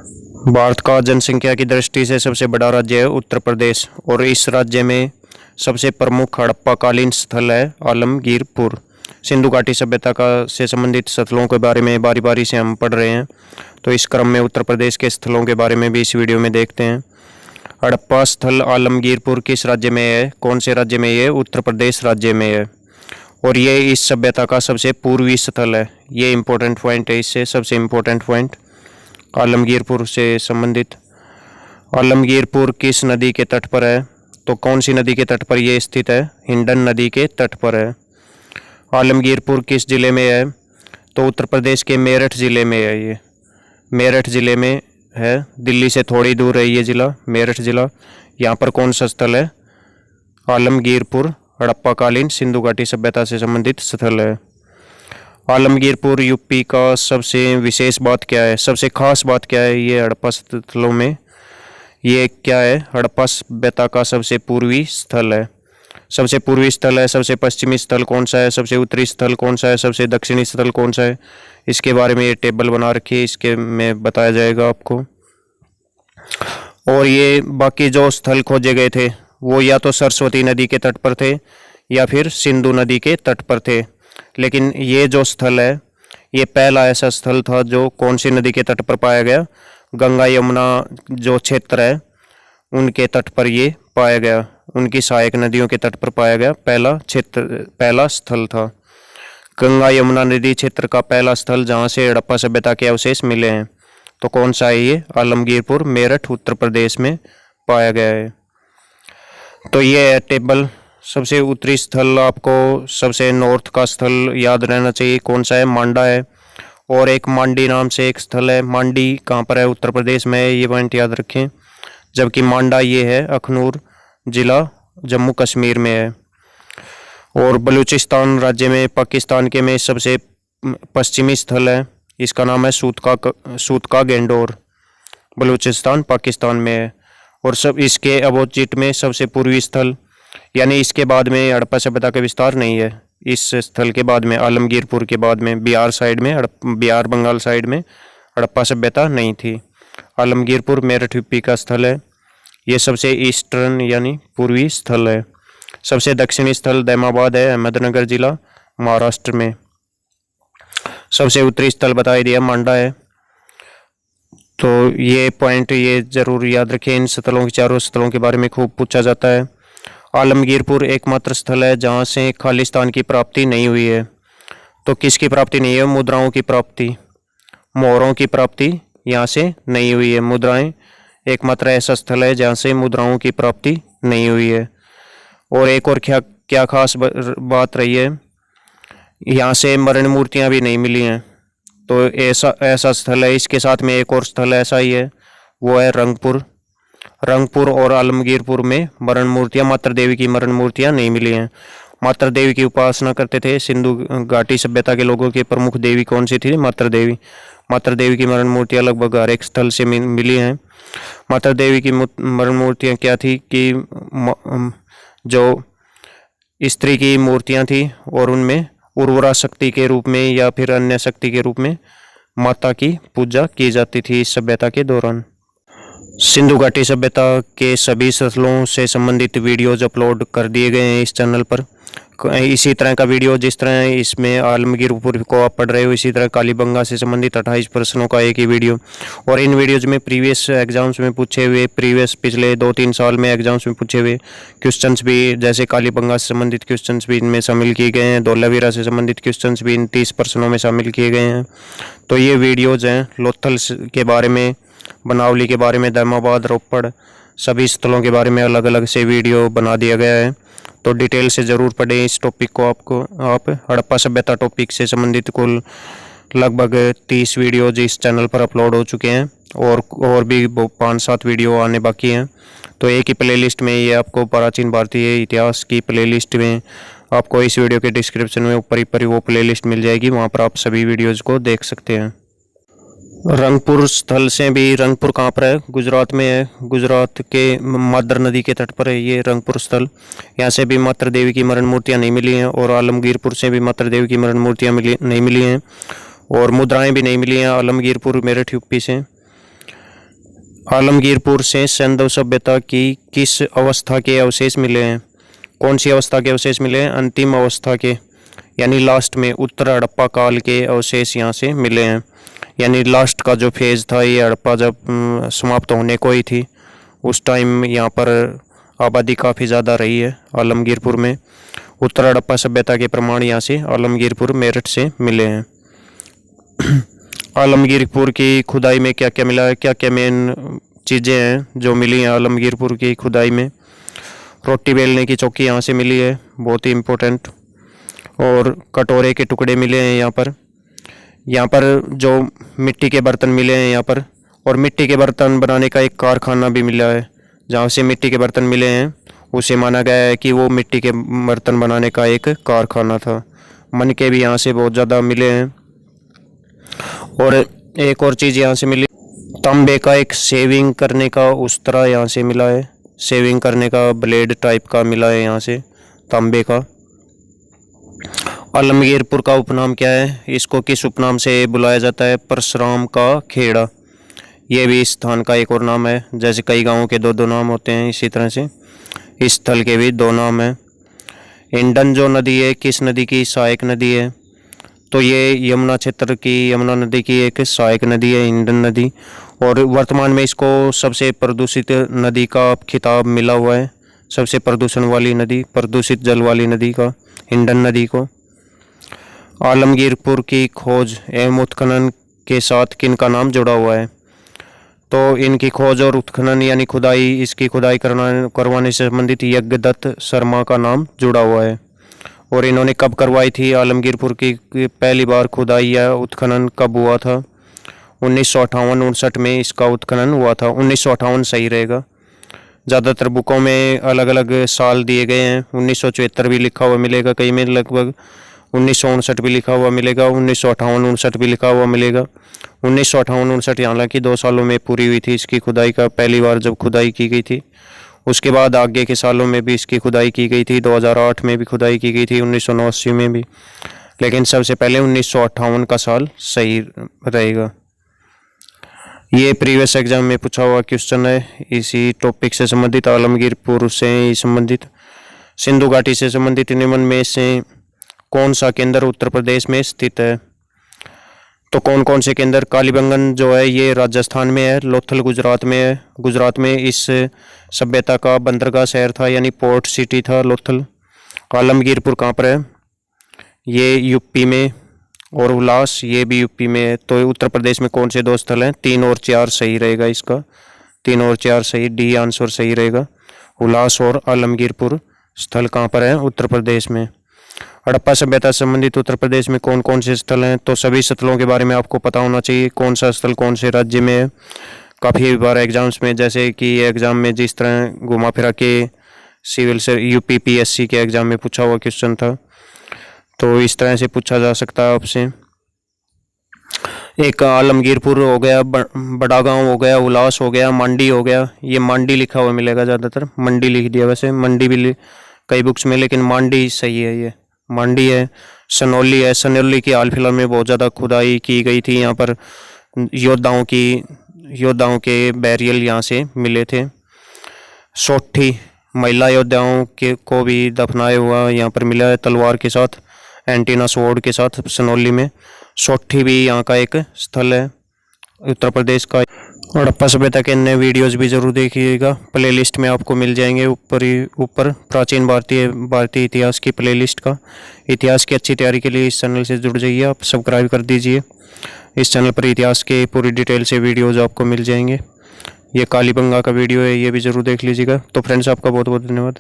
भारत का जनसंख्या की दृष्टि से सबसे बड़ा राज्य है उत्तर प्रदेश और इस राज्य में सबसे प्रमुख हड़प्पाकालीन स्थल है आलमगीरपुर। सिंधु घाटी सभ्यता का से संबंधित स्थलों के बारे में बारी बारी से हम पढ़ रहे हैं, तो इस क्रम में उत्तर प्रदेश के स्थलों के बारे में भी इस वीडियो में देखते हैं। हड़प्पा स्थल आलमगीरपुर किस राज्य में है, कौन से राज्य में ये? उत्तर प्रदेश राज्य में है और ये इस सभ्यता का सबसे पूर्वी स्थल है। ये इंपॉर्टेंट पॉइंट है, इससे सबसे इम्पोर्टेंट पॉइंट आलमगीरपुर से संबंधित। आलमगीरपुर किस नदी के तट पर है? तो कौन सी नदी के तट पर यह स्थित है? हिंडन नदी के तट पर है। आलमगीरपुर किस जिले में है? तो उत्तर प्रदेश के मेरठ जिले में है। ये मेरठ जिले में है, दिल्ली से थोड़ी दूर है ये जिला, मेरठ जिला। यहाँ पर कौन सा स्थल है? आलमगीरपुर हड़प्पाकालीन सिंधु घाटी सभ्यता से संबंधित स्थल है। आलमगीरपुर यूपी का सबसे विशेष बात क्या है, सबसे खास बात क्या है ये हड़प्पा स्थलों में? ये क्या है? हड़प्पा सभ्यता का सबसे पूर्वी स्थल है। सबसे पूर्वी स्थल है। सबसे पश्चिमी स्थल कौन सा है? सबसे उत्तरी स्थल कौन सा है? सबसे दक्षिणी स्थल कौन सा है? इसके बारे में ये टेबल बना रखी है, इसके में बताया जाएगा आपको। और ये बाकी जो स्थल खोजे गए थे वो या तो सरस्वती नदी के तट पर थे या फिर सिंधु नदी के तट पर थे, लेकिन ये जो स्थल है ये पहला ऐसा स्थल था जो कौन सी नदी के तट पर पाया गया? गंगा यमुना जो क्षेत्र है उनके तट पर ये पाया गया, उनकी सहायक नदियों के तट पर पाया गया पहला स्थल था। गंगा यमुना नदी क्षेत्र का पहला स्थल जहाँ से हड़प्पा सभ्यता के अवशेष मिले हैं। तो कौन सा है ये? आलमगीरपुर, मेरठ, उत्तर प्रदेश में पाया गया है। तो ये है टेबल। सबसे उत्तरी स्थल आपको, सबसे नॉर्थ का स्थल याद रहना चाहिए कौन सा है? मांडा है। और एक मांडी नाम से एक स्थल है। मांडी कहाँ पर है? उत्तर प्रदेश में है, ये पॉइंट याद रखें। जबकि मांडा ये है अखनूर जिला, जम्मू कश्मीर में है। और बलूचिस्तान राज्य में, पाकिस्तान के में सबसे पश्चिमी स्थल है, इसका नाम है सूतका गेंडोर, बलूचिस्तान पाकिस्तान में है। और सब इसके अपोजिट में सबसे पूर्वी स्थल, यानी इसके बाद में हड़प्पा सभ्यता का विस्तार नहीं है। इस स्थल के बाद में, आलमगीरपुर के बाद में बिहार साइड में, बिहार बंगाल साइड में हड़प्पा सभ्यता नहीं थी। आलमगीरपुर मेरठ यूपी का स्थल है। ये सबसे ईस्टर्न यानी पूर्वी स्थल है। सबसे दक्षिणी स्थल दैमाबाद है, अहमदनगर जिला, महाराष्ट्र में। सबसे उत्तरी स्थल बता दिया, मांडा है। तो ये पॉइंट ये जरूर याद रखें। इन स्थलों के, चारों स्थलों के बारे में खूब पूछा जाता है। आलमगीरपुर एकमात्र स्थल है जहाँ से खालिस्तान की प्राप्ति नहीं हुई है। तो किसकी प्राप्ति नहीं है? मुद्राओं की प्राप्ति, मोहरों की प्राप्ति यहाँ से नहीं हुई है। मुद्राएं एकमात्र ऐसा स्थल है जहाँ से मुद्राओं की प्राप्ति नहीं हुई है। और एक और क्या खास बात रही है, यहाँ से मरण मूर्तियाँ भी नहीं मिली हैं। तो ऐसा स्थल है। इसके साथ में एक और स्थल ऐसा ही है, वो है रंगपुर और आलमगीरपुर में मरण मूर्तियाँ, मात्र देवी की मरण मूर्तियाँ नहीं मिली हैं। मात्र देवी की उपासना करते थे सिंधु घाटी सभ्यता के लोगों की प्रमुख देवी कौन सी थी? मात्र देवी की मरण मूर्तियाँ लगभग हर एक स्थल से मिली हैं। मात्र देवी की मरण मूर्तियाँ क्या थी कि जो स्त्री की मूर्तियाँ थी और उनमें उर्वरा शक्ति के रूप में या फिर अन्य शक्ति के रूप में माता की पूजा की जाती थी इस सभ्यता के दौरान। सिंधु घाटी सभ्यता के सभी स्थलों से संबंधित वीडियोज अपलोड कर दिए गए हैं इस चैनल पर। इसी तरह का वीडियो, जिस तरह इसमें आलमगीरपुर को आप पढ़ रहे हो, इसी तरह कालीबंगा से संबंधित 28 प्रश्नों का एक ही वीडियो। और इन वीडियोज में प्रीवियस एग्जाम्स में पूछे हुए, पिछले 2-3 साल में एग्जाम्स में पूछे हुए क्वेश्चंस भी, जैसे कालीबंगा से संबंधित क्वेश्चंस भी इनमें शामिल किए गए हैं। धौलावीरा से संबंधित क्वेश्चंस भी इन 30 प्रश्नों में शामिल किए गए हैं। तो ये वीडियोज़ हैं लोथल के बारे में, बनावली के बारे में, दैमाबाद, रोपड़, सभी स्थलों के बारे में अलग अलग से वीडियो बना दिया गया है। तो डिटेल से ज़रूर पढ़ें इस टॉपिक को। आप हड़प्पा सभ्यता टॉपिक से संबंधित कुल लगभग 30 वीडियोज इस चैनल पर अपलोड हो चुके हैं और भी 5-7 वीडियो आने बाकी हैं। तो एक ही प्लेलिस्ट में ये आपको प्राचीन भारतीय इतिहास की प्लेलिस्ट में आपको इस वीडियो के डिस्क्रिप्शन में ऊपर ही वो प्लेलिस्ट मिल जाएगी, वहाँ पर आप सभी वीडियोज़ को देख सकते हैं। रंगपुर स्थल से भी, रंगपुर कहाँ पर है? गुजरात में है। गुजरात के मादर नदी के तट पर है ये रंगपुर स्थल। यहाँ से भी मात्र देवी की मरण मूर्तियाँ नहीं मिली हैं और आलमगीरपुर से भी मात्र देवी की मरण मूर्तियाँ नहीं मिली हैं और मुद्राएं भी नहीं मिली हैं आलमगीरपुर मेरठ यूपी से। आलमगीरपुर से सिंधु सभ्यता की किस अवस्था के अवशेष मिले हैं? कौन सी अवस्था के अवशेष मिले हैं? अंतिम अवस्था के, यानी लास्ट में उत्तर हड़प्पा काल के अवशेष यहाँ से मिले हैं। यानी लास्ट का जो फेज था, ये हड़प्पा जब समाप्त होने को ही थी, उस टाइम यहाँ पर आबादी काफ़ी ज़्यादा रही है आलमगीरपुर में। उत्तर हड़प्पा सभ्यता के प्रमाण यहाँ से आलमगीरपुर मेरठ से मिले हैं। आलमगीरपुर की खुदाई में क्या क्या मिला है? क्या क्या मेन चीज़ें हैं जो मिली हैं आलमगीरपुर की खुदाई में? रोटी बेलने की चौकी यहाँ से मिली है, बहुत ही इम्पोर्टेंट। और कटोरे के टुकड़े मिले हैं यहाँ पर जो मिट्टी के बर्तन मिले हैं यहाँ पर, और मिट्टी के बर्तन बनाने का एक कारखाना भी मिला है। जहाँ से मिट्टी के बर्तन मिले हैं उसे माना गया है कि वो मिट्टी के बर्तन बनाने का एक कारखाना था। मनके भी यहाँ से बहुत ज़्यादा मिले हैं। और एक और चीज़ यहाँ से मिली, तांबे का एक शेविंग करने का उस्तरा यहाँ से मिला है। शेविंग करने का ब्लेड टाइप का मिला है यहाँ से तांबे का। आलमगीरपुर का उपनाम क्या है? इसको किस उपनाम से बुलाया जाता है? परशुराम का खेड़ा। ये भी इस स्थान का एक और नाम है। जैसे कई गांवों के दो दो नाम होते हैं, इसी तरह से इस स्थल के भी दो नाम हैं। इंडन जो नदी है, किस नदी की सहायक नदी है? तो ये यमुना क्षेत्र की, यमुना नदी की एक सहायक नदी है, इंडन नदी। और वर्तमान में इसको सबसे प्रदूषित नदी का खिताब मिला हुआ है। सबसे प्रदूषण वाली नदी, प्रदूषित जल वाली नदी का इंडन नदी को। आलमगीरपुर की खोज एवं उत्खनन के साथ किन का नाम जुड़ा हुआ है? तो इनकी खोज और उत्खनन यानी खुदाई, इसकी खुदाई करवाने से संबंधित यज्ञदत्त शर्मा का नाम जुड़ा हुआ है। और इन्होंने कब करवाई थी आलमगीरपुर की पहली बार खुदाई या उत्खनन कब हुआ था? 1958-59 में इसका उत्खनन हुआ था। 1958 सही रहेगा। ज़्यादातर बुकों में अलग अलग साल दिए गए हैं। 1974 भी लिखा हुआ मिलेगा, कई में लगभग 1959 भी लिखा हुआ मिलेगा, 1958-59 भी लिखा हुआ मिलेगा। 1958-59 हालांकि 2 सालों में पूरी हुई थी इसकी खुदाई का, पहली बार जब खुदाई की गई थी। उसके बाद आगे के सालों में भी इसकी खुदाई की गई थी। 2008 में भी खुदाई की गई थी, 1989 में भी, लेकिन सबसे पहले 1958 का साल सही रहेगा। ये प्रीवियस एग्जाम में पूछा हुआ क्वेश्चन है इसी टॉपिक से संबंधित, आलमगीरपुर से संबंधित। सिंधु घाटी से संबंधित निम्न में से कौन सा केंद्र उत्तर प्रदेश में स्थित है? तो कौन कौन से केंद्र? कालीबंगन जो है ये राजस्थान में है, लोथल गुजरात में है। गुजरात में इस सभ्यता का बंदरगाह शहर था, यानी पोर्ट सिटी था लोथल। आलमगीरपुर कहाँ पर है? ये यूपी में। और उल्लास ये भी यूपी में है। तो उत्तर प्रदेश में कौन से 2 स्थल हैं? 3 और 4 सही रहेगा इसका, 3 और 4 सही, डी आंसर सही रहेगा। उल्लास और आलमगीरपुर स्थल कहाँ पर है? उत्तर प्रदेश में। हड़प्पा सभ्यता से संबंधित उत्तर प्रदेश में कौन कौन से स्थल हैं? तो सभी स्थलों के बारे में आपको पता होना चाहिए, कौन सा स्थल कौन से राज्य में है। काफ़ी बार एग्जाम्स में, जैसे कि एग्ज़ाम में जिस तरह घुमा फिरा के सिविल से UPPSC के एग्ज़ाम में पूछा हुआ क्वेश्चन था, तो इस तरह से पूछा जा सकता है आपसे। एक आलमगीरपुर हो गया, बड़ा गांव हो गया, उल्लास हो गया, मंडी हो गया। ये मंडी लिखा हुआ मिलेगा, ज़्यादातर मंडी लिख दिया, वैसे मंडी भी कई बुक्स में, लेकिन मंडी सही है। ये मंडी है। सनौली है, सनौली की हाल फिलहाल में बहुत ज़्यादा खुदाई की गई थी। यहाँ पर योद्धाओं के बैरियल यहाँ से मिले थे। सोठी महिला योद्धाओं के को भी दफनाया हुआ यहाँ पर मिला है, तलवार के साथ, एंटीना स्वॉर्ड के साथ। सनौली में सोठी भी यहाँ का एक स्थल है उत्तर प्रदेश का। हड़प्पा सभ्यता के अन्य वीडियोस भी ज़रूर देखिएगा, प्लेलिस्ट में आपको मिल जाएंगे ऊपर प्राचीन भारतीय इतिहास की प्लेलिस्ट का। इतिहास की अच्छी तैयारी के लिए इस चैनल से जुड़ जाइए, आप सब्सक्राइब कर दीजिए। इस चैनल पर इतिहास के पूरी डिटेल से वीडियोज़ आपको मिल जाएंगे। ये कालीबंगा का वीडियो है, ये भी ज़रूर देख लीजिएगा। तो फ्रेंड्स, आपका बहुत बहुत धन्यवाद।